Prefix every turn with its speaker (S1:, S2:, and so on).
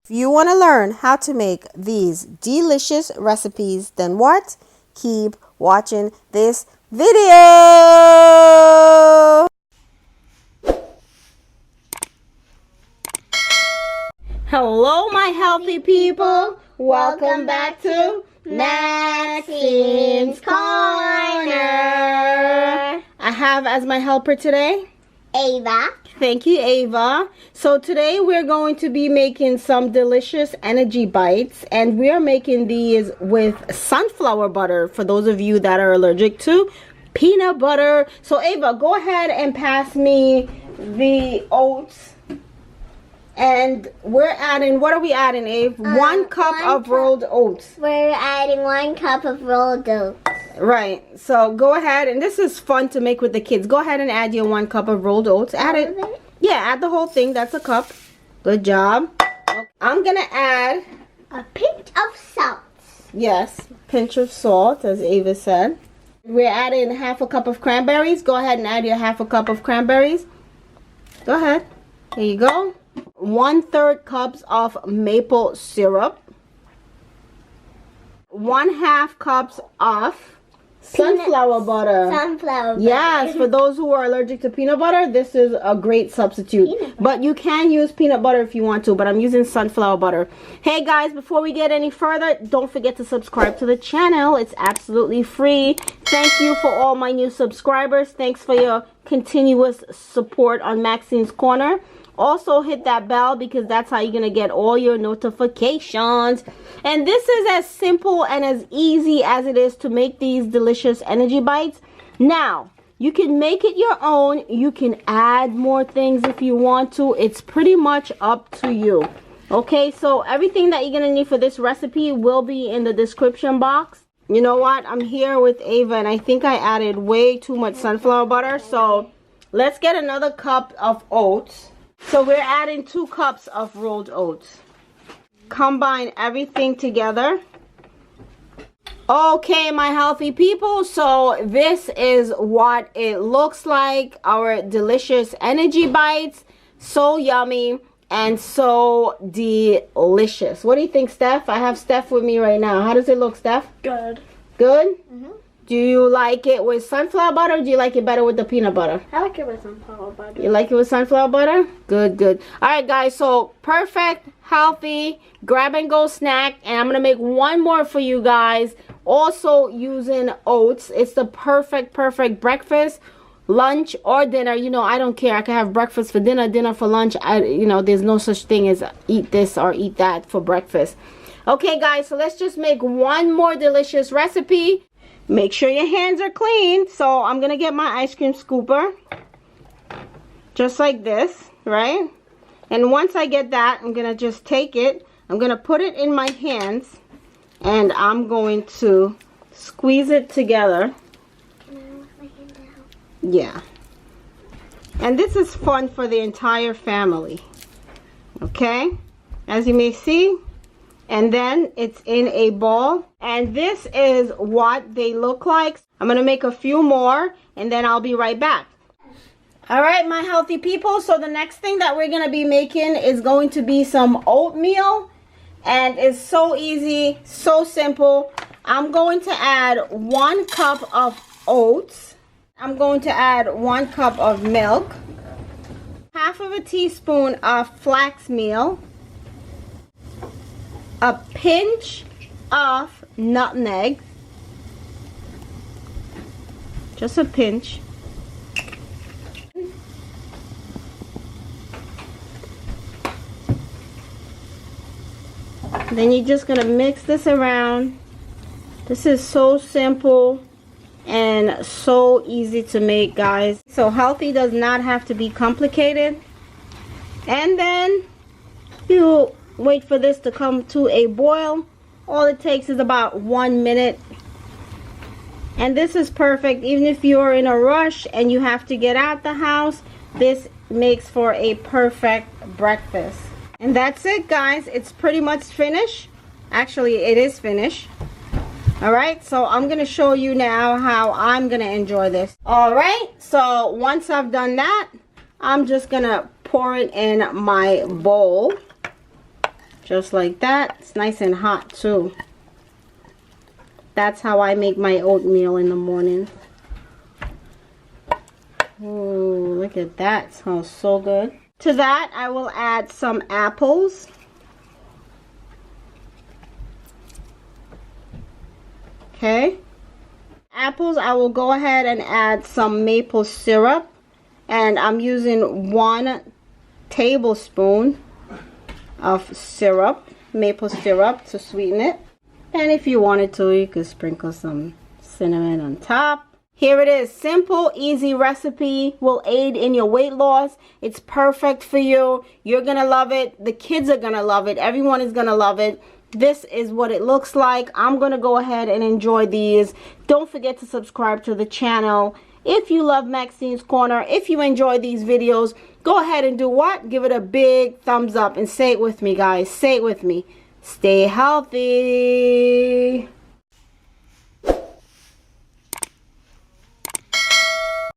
S1: If you want to learn how to make these delicious recipes, then what? Keep watching this video. Hello, my healthy people. Welcome back to Maxinescorner. I have as my helper today
S2: Ava.
S1: Thank you, Ava. So today we're going to be making some delicious energy bites, and we're making these with sunflower butter for those of you that are allergic to peanut butter. So Ava, go ahead and pass me the oats. And we're adding, what are we adding, Ava? 1 cup of rolled oats.
S2: We're adding 1 cup of rolled oats.
S1: Right. So go ahead, and this is fun to make with the kids. Go ahead and add your 1 cup of rolled oats. Add it. Yeah, add the whole thing. That's a cup. Good job. I'm going to add
S2: a pinch of salt.
S1: Yes, pinch of salt, as Ava said. We're adding 1/2 cup of cranberries. Go ahead and add your 1/2 cup of cranberries. Go ahead. There you go. 1/3 cups of maple syrup. 1/2 cups of sunflower butter.
S2: Sunflower butter.
S1: Yes, for those who are allergic to peanut butter, this is a great substitute. But you can use peanut butter if you want to, but I'm using sunflower butter. Hey guys, before we get any further, don't forget to subscribe to the channel. It's absolutely free. Thank you for all my new subscribers. Thanks for your continuous support on Maxinescorner. Also hit that bell because that's how you're going to get all your notifications. And this is as simple and as easy as it is to make these delicious energy bites. Now, you can make it your own. You can add more things if you want to. It's pretty much up to you. Okay, so everything that you're going to need for this recipe will be in the description box. You know what? I'm here with Ava, and I think I added way too much sunflower butter. So let's get another cup of oats. So we're adding 2 cups of rolled oats. Combine everything together. Okay, my healthy people, so this is what it looks like. Our delicious energy bites. So yummy and so delicious. What do you think, Steph? I have Steph with me right now. How does it look, Steph?
S2: Good.
S1: Good? Mm-hmm. Do you like it with sunflower butter, or do you like it better with the peanut butter?
S2: I like it with sunflower butter.
S1: You like it with sunflower butter? Good, good. All right, guys, so perfect, healthy, grab-and-go snack. And I'm going to make one more for you guys, also using oats. It's the perfect breakfast, lunch, or dinner. You know, I don't care. I can have breakfast for dinner, dinner for lunch. You know, there's no such thing as eat this or eat that for breakfast. Okay, guys, so let's just make one more delicious recipe. Make sure your hands are clean. So I'm going to get my ice cream scooper. Just like this, right? And once I get that, I'm going to just take it. I'm going to put it in my hands. And I'm going to squeeze it together.
S2: Can I move my hand out?
S1: Yeah. And this is fun for the entire family. Okay? As you may see. And then it's in a bowl. And this is what they look like. I'm going to make a few more and then I'll be right back. All right, my healthy people. So the next thing that we're going to be making is going to be some oatmeal. And it's so easy, so simple. I'm going to add 1 cup of oats. I'm going to add 1 cup of milk. 1/2 teaspoon of flaxmeal. A pinch of nutmeg, just a pinch. Then you're just gonna mix this around. This is so simple and so easy to make, guys. So healthy does not have to be complicated. And then you wait for this to come to a boil. All it takes is about 1 minute. And this is perfect. Even if you're in a rush and you have to get out the house, this makes for a perfect breakfast. And that's it, guys. It's pretty much finished. Actually, it is finished. All right, so I'm going to show you now how I'm going to enjoy this. All right, so once I've done that, I'm just going to pour it in my bowl. Just like that. It's nice and hot too. That's how I make my oatmeal in the morning. Oh, look at that. It smells so good. To that, I will add some apples. Okay. Apples, I will go ahead and add some maple syrup. And I'm using 1 tablespoon of syrup, maple syrup, to sweeten it. And if you wanted to, you could sprinkle some cinnamon on top. Here it is. Simple, easy recipe. Will aid in your weight loss. It's perfect for you. You're going to love it. The kids are going to love it. Everyone is going to love it. This is what it looks like. I'm going to go ahead and enjoy these. Don't forget to subscribe to the channel. If you love Maxine's Corner, if you enjoy these videos, go ahead and do what? Give it a big thumbs up and say it with me, guys. Say it with me. Stay healthy.